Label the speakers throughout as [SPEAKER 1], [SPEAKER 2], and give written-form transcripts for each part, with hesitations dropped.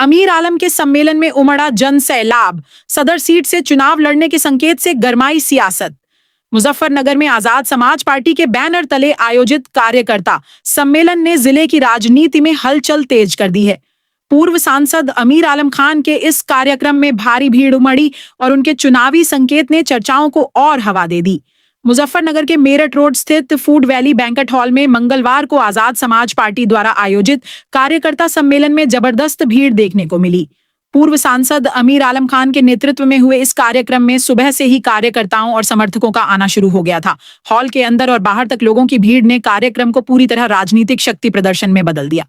[SPEAKER 1] अमीर आलम के सम्मेलन में उमड़ा जन सैलाब, सदर सीट से चुनाव लड़ने के संकेत से गरमाई सियासत। मुजफ्फरनगर में आजाद समाज पार्टी के बैनर तले आयोजित कार्यकर्ता सम्मेलन ने जिले की राजनीति में हलचल तेज कर दी है। पूर्व सांसद अमीर आलम खान के इस कार्यक्रम में भारी भीड़ उमड़ी और उनके चुनावी संकेत ने चर्चाओं को और हवा दे दी। मुजफ्फरनगर के मेरठ रोड स्थित फूड वैली बैंक्वेट हॉल में मंगलवार को आजाद समाज पार्टी द्वारा आयोजित कार्यकर्ता सम्मेलन में जबरदस्त भीड़ देखने को मिली। पूर्व सांसद अमीर आलम खान के नेतृत्व में हुए इस कार्यक्रम में सुबह से ही कार्यकर्ताओं और समर्थकों का आना शुरू हो गया था। हॉल के अंदर और बाहर तक लोगों की भीड़ ने कार्यक्रम को पूरी तरह राजनीतिक शक्ति प्रदर्शन में बदल दिया।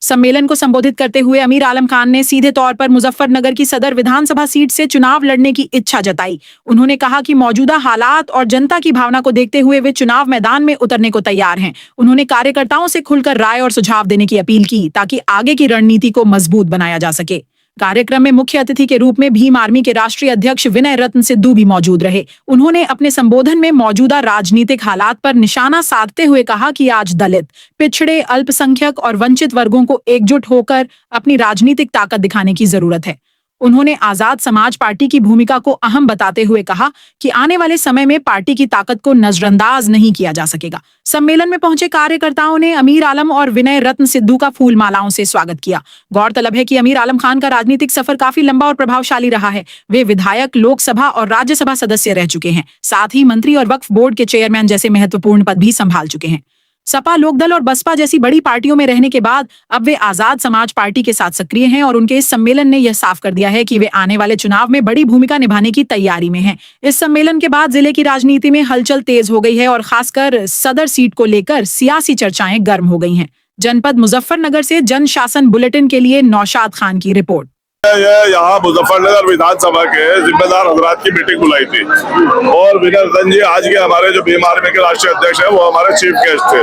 [SPEAKER 1] सम्मेलन को संबोधित करते हुए अमीर आलम खान ने सीधे तौर पर मुजफ्फरनगर की सदर विधानसभा सीट से चुनाव लड़ने की इच्छा जताई। उन्होंने कहा कि मौजूदा हालात और जनता की भावना को देखते हुए वे चुनाव मैदान में उतरने को तैयार हैं। उन्होंने कार्यकर्ताओं से खुलकर राय और सुझाव देने की अपील की ताकि आगे की रणनीति को मजबूत बनाया जा सके। कार्यक्रम में मुख्य अतिथि के रूप में भीम आर्मी के राष्ट्रीय अध्यक्ष विनय रत्न सिद्धू भी मौजूद रहे। उन्होंने अपने संबोधन में मौजूदा राजनीतिक हालात पर निशाना साधते हुए कहा कि आज दलित, पिछड़े, अल्पसंख्यक और वंचित वर्गों को एकजुट होकर अपनी राजनीतिक ताकत दिखाने की जरूरत है। उन्होंने आजाद समाज पार्टी की भूमिका को अहम बताते हुए कहा कि आने वाले समय में पार्टी की ताकत को नजरअंदाज नहीं किया जा सकेगा। सम्मेलन में पहुंचे कार्यकर्ताओं ने अमीर आलम और विनय रत्न सिद्धू का फूल मालाओं से स्वागत किया। गौरतलब है कि अमीर आलम खान का राजनीतिक सफर काफी लंबा और प्रभावशाली रहा है। वे विधायक, लोकसभा और राज्यसभा सदस्य रह चुके हैं। साथ ही मंत्री और वक्फ बोर्ड के चेयरमैन जैसे महत्वपूर्ण पद भी संभाल चुके हैं। सपा, लोकदल और बसपा जैसी बड़ी पार्टियों में रहने के बाद अब वे आजाद समाज पार्टी के साथ सक्रिय हैं और उनके इस सम्मेलन ने यह साफ कर दिया है कि वे आने वाले चुनाव में बड़ी भूमिका निभाने की तैयारी में हैं। इस सम्मेलन के बाद जिले की राजनीति में हलचल तेज हो गई है और खासकर सदर सीट को लेकर सियासी चर्चाएं गर्म हो गई हैं। जनपद मुजफ्फरनगर से जन शासन बुलेटिन के लिए नौशाद खान की रिपोर्ट।
[SPEAKER 2] यहाँ मुजफ्फरनगर विधानसभा के जिम्मेदार हजरात की मीटिंग बुलाई थी और विनय रतन जी आज के हमारे जो भीम आर्मी के राष्ट्रीय अध्यक्ष हैं वो हमारे चीफ गेस्ट थे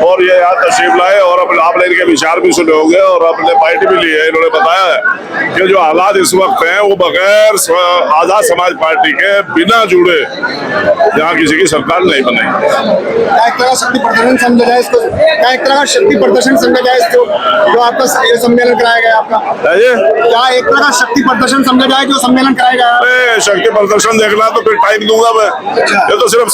[SPEAKER 2] और ये यहाँ तशरीफ लाए और आपने इनके विचार भी सुने होंगे और अपने पार्टी भी ली है। इन्होंने बताया है कि जो हालात इस वक्त हैं वो बगैर आजाद समाज पार्टी के बिना जुड़े यहाँ किसी की सरकार नहीं बनेगी।
[SPEAKER 3] एक तरह शक्ति प्रदर्शन समझा जाए इसको, एक तरह का शक्ति प्रदर्शन समझा जाए इसको जो आपका ये सम्मेलन कराया गया आपका, एक तरह का शक्ति प्रदर्शन समझा जाए जो सम्मेलन कराया गया।
[SPEAKER 2] अरे शक्ति प्रदर्शन देखना तो फिर टाइम दूंगा मैं। ये तो सिर्फ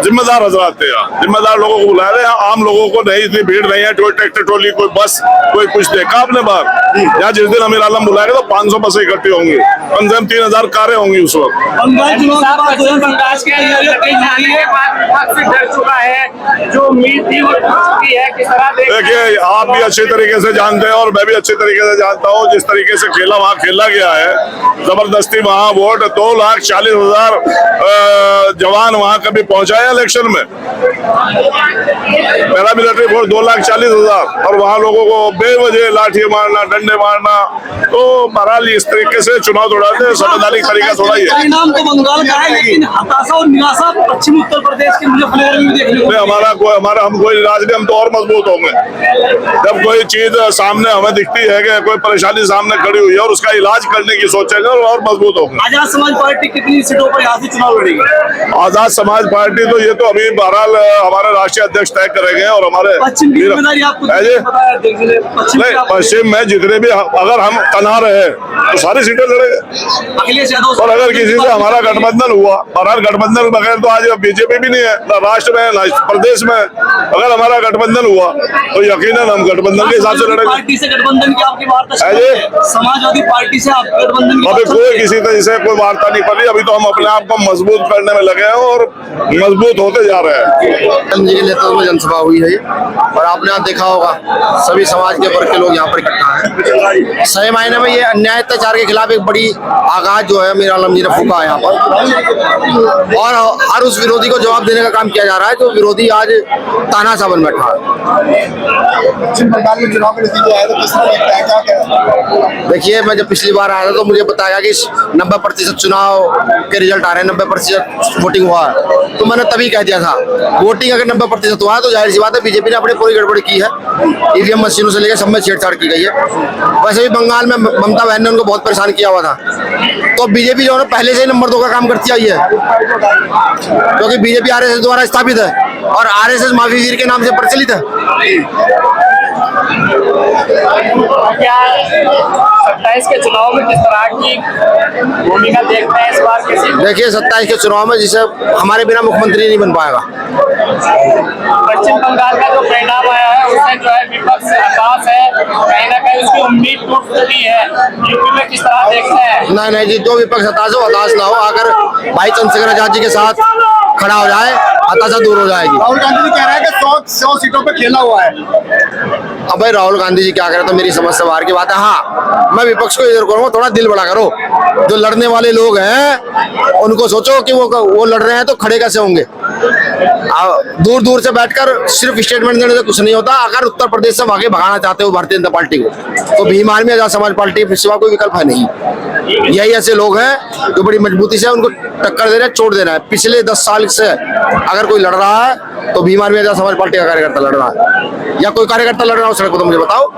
[SPEAKER 2] जिम्मेदार हजरात थे, यहाँ जिम्मेदार लोगों को बुला रहे हैं, आम लोगों को नहीं, इतनी भीड़ नहीं है। कोई ट्रैक्टर ट्रॉली, कोई बस, कोई कुछ देखा आपने बाहर? यहाँ जिस दिन अमीर आलम बुलाएंगे तो 500 बसें इकट्ठी होंगी, कम से कम 3000 कारें होंगी उस वक्त। देखिए आप भी अच्छे तरीके से जानते हैं और मैं भी अच्छे तरीके से जानता हूँ जिस तरीके से खेला वहाँ खेला गया है। जबरदस्ती वहाँ वोट 2,40,000 जवान वहाँ कभी पहुंचाया इलेक्शन में? पैरामिलिट्री फोर्स 2,40,000 और वहाँ लोगों को बेवजह लाठी मारना, डंडे मारना, तो बहरहाल इस तरीके से चुनाव दौड़ाते संवैधानिक तरीका थोड़ा ही है।
[SPEAKER 4] परिणाम तो बंगाल का है लेकिन हताशा और निराशा पश्चिमी उत्तर प्रदेश के मुजफ्फरनगर में देखने को
[SPEAKER 2] हम कोई निराश नहीं, हम तो और मजबूत होंगे जब कोई चीज सामने हमें दिखती है कि कोई परेशानी सामने खड़ी हुई है और उसका इलाज करने की सोचेंगे और मजबूत होंगे।
[SPEAKER 4] आजाद समाज पार्टी कितनी सीटों पर यहाँ से चुनाव लड़ेगी?
[SPEAKER 2] आजाद समाज पार्टी तो ये तो अभी बहरहाल हमारे राष्ट्रीय अध्यक्ष तय करेंगे और हमारे
[SPEAKER 4] पश्चिम की जिम्मेदारी आपको
[SPEAKER 2] पश्चिम में जितने भी अगर हम तनहा रहे तो सारी सीटें लड़ेंगे।
[SPEAKER 4] अखिलेश यादव
[SPEAKER 2] और अगर किसी से हमारा गठबंधन हुआ, बहरहाल गठबंधन बगैर तो आज बीजेपी भी नहीं है ना राष्ट्र में ना प्रदेश में। अगर हमारा गठबंधन हुआ तो यकीनन हम गठबंधन के हिसाब से लड़ेंगे।
[SPEAKER 4] पार्टी से गठबंधन की आपकी वार्ता समाजवादी पार्टी से आप गठबंधन की
[SPEAKER 2] अभी कोई किसी तरह से कोई वार्ता नहीं पड़ी। अभी तो हम अपने आप को मजबूत करने में लगे हैं और मजबूत होते जा रहे हैं।
[SPEAKER 3] जी के नेतृत्व में जनसभा हुई है और आपने यहाँ देखा होगा सभी समाज के वर्ग के लोग यहाँ पर इकट्ठा हैं। सही मायने में ये अन्याय अत्याचार के खिलाफ एक बड़ी आगाज जो है अमीर आलम जी ने फूका है यहाँ पर और हर उस विरोधी को जवाब देने का काम किया जा रहा है जो विरोधी आज तानाशाह बन बैठा है। देखिए मैं जब पिछली बार आया था तो मुझे बताया कि 90% चुनाव के रिजल्ट आ रहे हैं, 90% वोटिंग हुआ है, तो मैंने तभी कह दिया था वोटिंग अगर 90% हुआ है तो जाहिर सी बात है बीजेपी ने अपनी पूरी गड़बड़ी की है। ईवीएम मशीनों से लेकर सब में छेड़छाड़ की गई है। वैसे भी बंगाल में ममता बहन ने उनको बहुत परेशान किया हुआ था, तो बीजेपी जो है पहले से ही नंबर 2 का काम करती आई है क्योंकि बीजेपी आरएसएस द्वारा स्थापित है और आरएसएस माफी वीर के नाम से प्रचलित है।
[SPEAKER 5] क्या 27 के चुनाव में किस तरह की भूमिका देखते हैं इस बार किसी?
[SPEAKER 3] देखिए 27 के चुनाव में जिसे हमारे बिना मुख्यमंत्री नहीं बन पाएगा।
[SPEAKER 5] पश्चिम बंगाल का जो परिणाम आया है उसमें जो है विपक्ष हताश है, कहीं ना कहीं उसकी उम्मीद टूट चुकी है। यूपी में किस तरह देखते हैं?
[SPEAKER 3] नहीं जी, जो विपक्ष हताश ना हो, अगर भाई चंद्रशेखर आजाद जी के साथ खड़ा हो जाए, हताशा दूर हो जाएगी।
[SPEAKER 6] राहुल गांधी जी कह रहे हैं कि 100 सीटों पे खेला हुआ है।
[SPEAKER 3] अब भाई राहुल गांधी जी क्या करें तो मेरी समझ से बाहर की बात है। हाँ, मैं विपक्ष को इधर करूंगा, थोड़ा दिल बड़ा करो। जो लड़ने वाले लोग हैं उनको सोचो कि वो लड़ रहे हैं तो खड़े कैसे होंगे। दूर दूर से बैठकर सिर्फ स्टेटमेंट देने से कुछ नहीं होता। अगर उत्तर प्रदेश से आगे भगाना चाहते हो भारतीय जनता पार्टी को, तो भीम आर्मी आजाद समाज पार्टी के सिवा कोई विकल्प है नहीं। यही ऐसे लोग हैं जो बड़ी मजबूती से उनको टक्कर दे रहे हैं, छोड़ दे रहे हैं। पिछले 10 साल से अगर कोई लड़ रहा है तो भीम आर्मी आजाद समाज पार्टी का कार्यकर्ता लड़ रहा है, या कोई कार्यकर्ता लड़ रहा हो सड़क पर, तो मुझे बताओ।